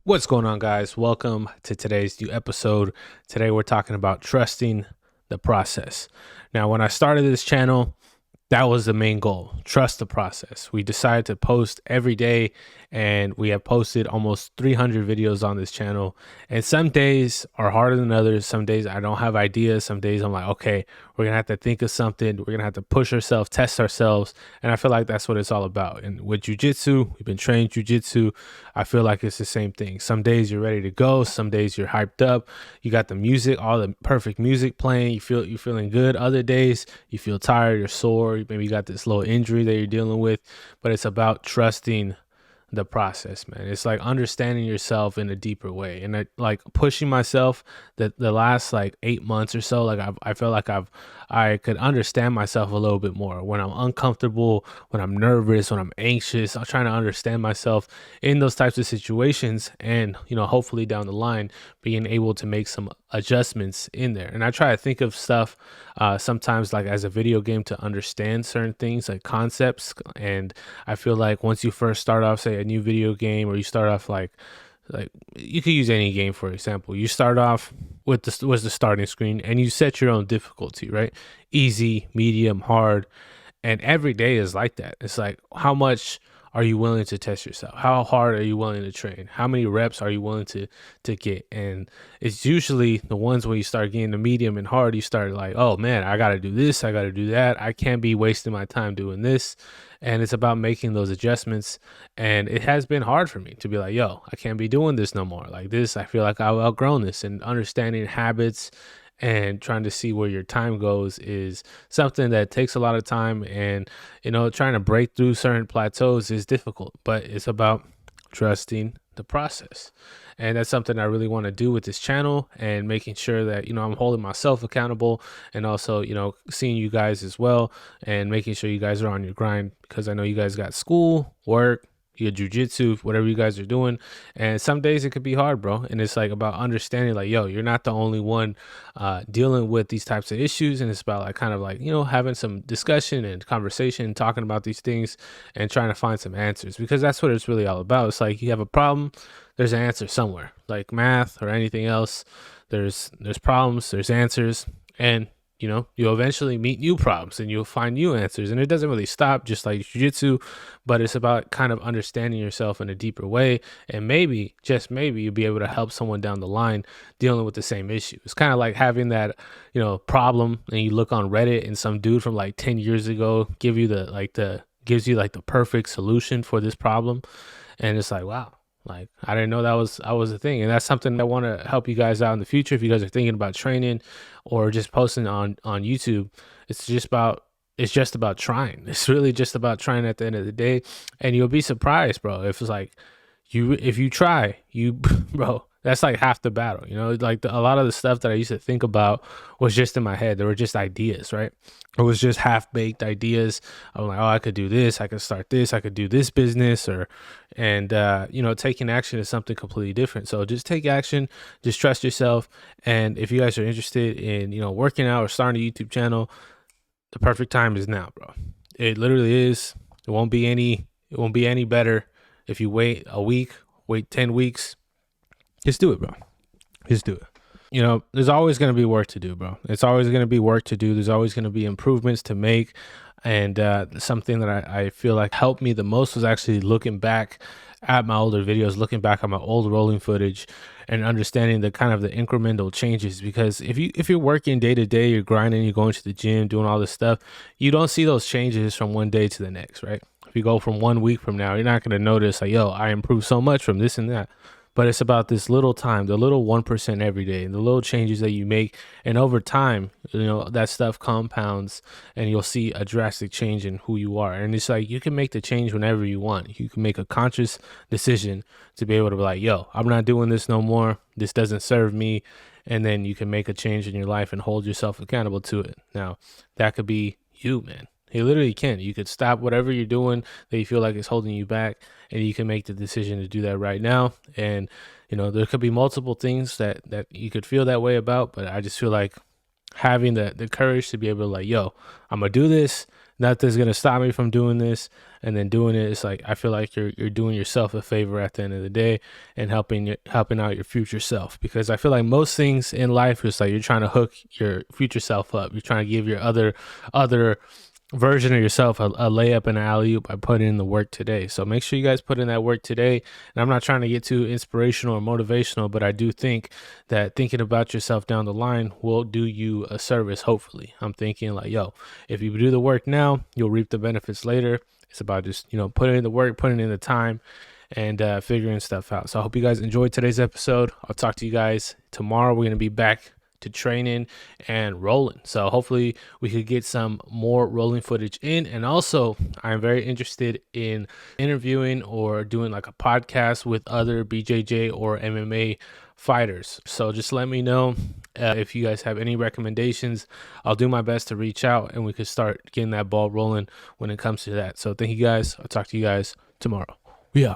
What's going on, guys? Welcome to today's new episode. Today, we're talking about trusting the process. Now, when I started this channel, that was the main goal: trust the process. We decided to post every day, and we have posted almost 300 videos on this channel. And some days are harder than others. Some days I don't have ideas. Some days I'm like, okay, we're gonna have to think of something. We're gonna have to push ourselves, test ourselves. And I feel like that's what it's all about. And with jujitsu, we've been trained jujitsu. I feel like it's the same thing. Some days you're ready to go. Some days you're hyped up. You got the music, all the perfect music playing. You're feeling good. Other days you feel tired, you're sore. Maybe you got this little injury that you're dealing with. But it's about trusting the process, man. It's like understanding yourself in a deeper way, and like pushing myself. The last like 8 months or so, like I feel like I could understand myself a little bit more when I'm uncomfortable, when I'm nervous, when I'm anxious. I'm trying to understand myself in those types of situations, and hopefully down the line being able to make some adjustments in there. And I try to think of stuff sometimes like as a video game to understand certain things like concepts. And I feel like once you first start off, say a new video game, or you start off like you could use any game, for example. You start off with the starting screen, and you set your own difficulty, right? Easy, medium, hard. And every day is like that. It's like, how much are you willing to test yourself? How hard are you willing to train? How many reps are you willing to get? And it's usually the ones when you start getting the medium and hard, you start like, oh man, I got to do this, I got to do that. I can't be wasting my time doing this. And it's about making those adjustments. And it has been hard for me to be like, yo, I can't be doing this no more. Like this, I feel like I've outgrown this. And understanding habits and trying to see where your time goes is something that takes a lot of time. And trying to break through certain plateaus is difficult, but it's about trusting the process. And that's something I really want to do with this channel, and making sure that I'm holding myself accountable, and also seeing you guys as well, and making sure you guys are on your grind, because I know you guys got school, work, your jujitsu, whatever you guys are doing. And some days it could be hard, bro. And it's like about understanding, like, yo, you're not the only one dealing with these types of issues. And it's about like kind of like, having some discussion and conversation, talking about these things and trying to find some answers, because that's what it's really all about. It's like you have a problem, there's an answer somewhere, like math or anything else. There's problems, there's answers. And you'll eventually meet new problems and you'll find new answers. And it doesn't really stop just like jiu-jitsu, but it's about kind of understanding yourself in a deeper way. And maybe, just maybe, you'll be able to help someone down the line dealing with the same issue. It's kind of like having that, problem, and you look on Reddit and some dude from like 10 years ago gives you like the perfect solution for this problem. And it's like, wow, like I didn't know that was a thing. And that's something I want to help you guys out in the future. If you guys are thinking about training or just posting on YouTube, it's just about trying. It's really just about trying at the end of the day. And you'll be surprised, bro, if it's like if you try, bro, that's like half the battle. Like a lot of the stuff that I used to think about was just in my head. They were just ideas, right? It was just half-baked ideas. I'm like, oh, I could do this, I could start this, I could do this business, and taking action is something completely different. So just take action, just trust yourself. And if you guys are interested in working out or starting a YouTube channel, the perfect time is now, bro. It literally is. It won't be any better if you wait a week, wait 10 weeks. Just do it, bro. Just do it. There's always going to be work to do, bro. It's always going to be work to do. There's always going to be improvements to make. And something that I feel like helped me the most was actually looking back at my older videos, looking back at my old rolling footage, and understanding the kind of the incremental changes. Because if you're working day to day, you're grinding, you're going to the gym, doing all this stuff, you don't see those changes from one day to the next, right? If you go from 1 week from now, you're not going to notice like, yo, I improved so much from this and that. But it's about this little time, the little 1% every day, and the little changes that you make. And over time, that stuff compounds, and you'll see a drastic change in who you are. And it's like you can make the change whenever you want. You can make a conscious decision to be able to be like, yo, I'm not doing this no more. This doesn't serve me. And then you can make a change in your life and hold yourself accountable to it. Now, that could be you, man. You literally can. You could stop whatever you're doing that you feel like is holding you back, and you can make the decision to do that right now. And there could be multiple things that you could feel that way about, but I just feel like having the courage to be able to like, yo, I'm gonna do this. nothing's gonna stop me from doing this. And then doing it, it's like I feel like you're doing yourself a favor at the end of the day, and helping out your future self. Because I feel like most things in life is like you're trying to hook your future self up. You're trying to give your other version of yourself a layup and an alley-oop by putting in the work today. So make sure you guys put in that work today. And I'm not trying to get too inspirational or motivational, but I do think that thinking about yourself down the line will do you a service. Hopefully, I'm thinking like, yo, if you do the work now, you'll reap the benefits later. It's about just, putting in the work, putting in the time, and figuring stuff out. So I hope you guys enjoyed today's episode. I'll talk to you guys tomorrow. We're going to be back to training and rolling. So hopefully we could get some more rolling footage in. And also, I'm very interested in interviewing or doing like a podcast with other BJJ or MMA fighters. So just let me know if you guys have any recommendations. I'll do my best to reach out and we could start getting that ball rolling when it comes to that. So thank you guys. I'll talk to you guys tomorrow. Yeah.